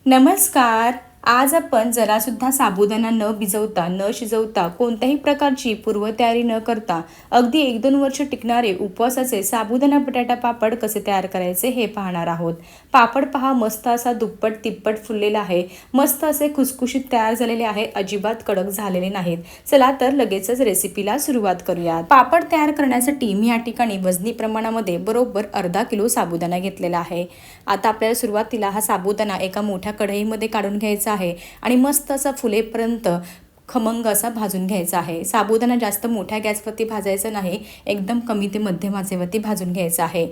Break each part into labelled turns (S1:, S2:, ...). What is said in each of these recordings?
S1: नमस्कार. आज आपण जरासुद्धा साबुदाणा न भिजवता न शिजवता कोणत्याही प्रकारची पूर्वतयारी न करता अगदी 1-2 वर्ष टिकणारे उपवासाचे साबुदाणा बटाटा पापड कसे तयार करायचे हे पाहणार आहोत. पापड पहा, मस्त असा दुप्पट तिप्पट फुललेला आहे. मस्त असे खुसखुशीत तयार झालेले आहे, अजिबात कडक झालेले नाहीत. चला तर लगेचच रेसिपीला सुरुवात करूयात. पापड तयार करण्यासाठी मी या ठिकाणी वजनी प्रमाणामध्ये बरोबर अर्धा किलो साबुदाणा घेतलेला आहे. आता आपल्याला सुरुवातीला हा साबुदाणा एका मोठ्या कढईमध्ये काढून घ्यायचा आहे आणि मस्त असा फुलेपर्यंत खमंग असा भाजून घ्यायचा आहे. साबुदाणा जास्त मोठ्या गॅसवरती भाजायचा नाही, एकदम कमी ते मध्यम आचेवरती भाजून घ्यायचा आहे.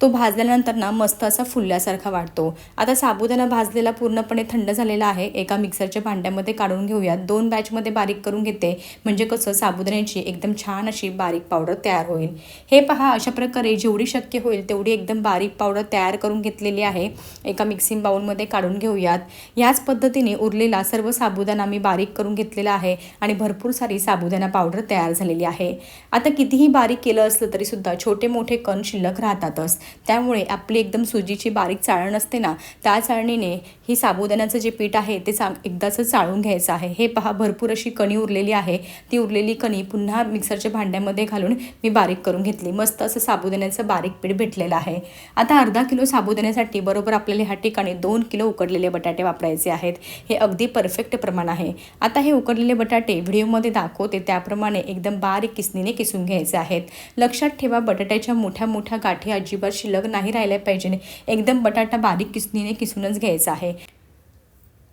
S1: तो भाजल्यानंतर ना मस्त असा फुलल्यासारखा वाटतो. आता साबुदाणा भाजलेला पूर्णपणे थंड झालेला आहे. एका मिक्सरच्या भांड्यामध्ये काढून घेऊयात. 2 बॅचमध्ये बारीक करून घेते, म्हणजे कसं साबुदाण्याची एकदम छान अशी बारीक पावडर तयार होईल. हे पहा, अशा प्रकारे जेवढी शक्य होईल तेवढी एकदम बारीक पावडर तयार करून घेतलेली आहे. एका मिक्सिंग बाउलमध्ये काढून घेऊयात. याच पद्धतीने उरलेला सर्व साबुदाणा मी बारीक करून घेतलेला आहे आणि भरपूर सारी साबुदाणा पावडर तयार झालेली आहे. आता कितीही बारीक केलं असलं तरी सुद्धा छोटे मोठे कण शिल्लक राहतातच. त्यामुळे आपली एकदम सुजीची बारीक चाळण असते ना, त्या चाळणीने ही साबुदाण्याचं जे पीठ आहे ते एकदाच चाळून घ्यायचं आहे. हे पहा, भरपूर अशी कणी उरलेली आहे. ती उरलेली कणी पुन्हा मिक्सरच्या भांड्यामध्ये घालून मी बारीक करून घेतली. मस्त असं साबुदाण्याचं बारीक पीठ भेटलेलं आहे. आता अर्धा किलो साबुदाण्यासाठी बरोबर आपल्याला ह्या ठिकाणी 2 किलो उकडलेले बटाटे वापरायचे आहेत. हे अगदी परफेक्ट प्रमाण आहे. आता हे उकडलेले बटाटे व्हिडिओमध्ये दाखवते त्याप्रमाणे एकदम बारीक किसणीने किसून घ्यायचे आहेत. लक्षात ठेवा, बटाट्याच्या मोठ्या मोठ्या गाठी अजिबात शिल्लक नाही राहिल्या पाहिजे. एकदम बटाटा बारीक किसणीने किसूनच घ्यायचा आहे.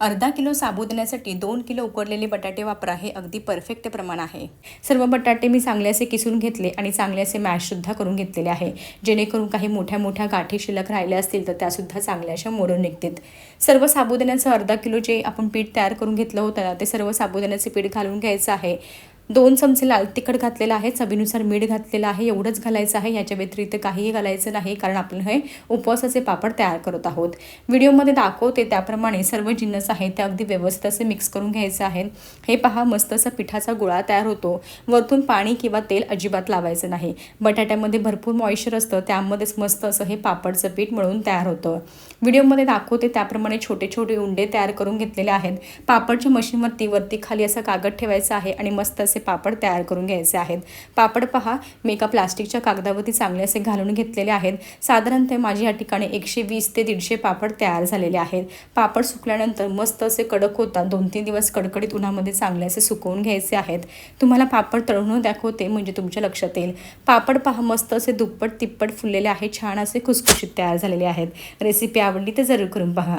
S1: अर्धा किलो साबुदाण्यासाठी 2 किलो उकडलेले बटाटे वापरा, हे अगदी परफेक्ट प्रमाण आहे. सर्व बटाटे मी चांगले असे किसून घेतले आणि चांगले असे मॅशसुद्धा करून घेतलेले आहे, जेणेकरून काही मोठ्या मोठ्या गाठी शिल्लक राहिल्या असतील तर त्यासुद्धा चांगल्या अशा मोडून निघतील. सर्व साबुदाण्याचं अर्धा किलो जे आपण पीठ तयार करून घेतलं होतं ना, ते सर्व साबुदाण्याचे पीठ घालून घ्यायचं आहे. 2 चमचे लाल तिखट घातलेलं आहे, चवीनुसार मीठ घातलेलं आहे, एवढंच घालायचं आहे. याच्या व्यतिरिक्त काहीही घालायचं नाही, कारण आपण हे उपवासाचे पापड तयार करत आहोत. व्हिडिओमध्ये दाखवते त्याप्रमाणे सर्व जिन्नस आहे ते अगदी व्यवस्थित असे मिक्स करून घ्यायचं आहे. हे पहा, मस्त असा पिठाचा गोळा तयार होतो. वरतून पाणी किंवा तेल अजिबात लावायचं नाही. बटाट्यामध्ये भरपूर मॉइश्चर असतं, त्यामध्येच मस्त असं हे पापडचं पीठ मळून तयार होतं. व्हिडिओमध्ये दाखवते त्याप्रमाणे छोटे छोटे उंडे तयार करून घेतलेले आहेत. पापडच्या मशीनवरती वरती खाली असा कागद ठेवायचा आहे आणि मस्त असे पापड तयार करून घ्यायचे आहेत. पापड पहा, मी एका प्लास्टिकच्या कागदावरती चांगले असे घालून घेतलेले आहेत. साधारणतः माझी या ठिकाणी 120 ते 150 पापड तयार झालेले आहेत. पापड सुकल्यानंतर मस्त असे कडक होतात. 2-3 दिवस कडकडीत उन्हामध्ये चांगले असे सुकवून घ्यायचे आहेत. तुम्हाला पापड तळून दाखवते म्हणजे तुमच्या लक्षात येईल. पापड पहा, मस्त असे दुप्पट तिप्पट फुललेले आहेत, छान असे खुसखुशीत तयार झालेले आहेत. रेसिपी आवडली तर जरूर करून पहा.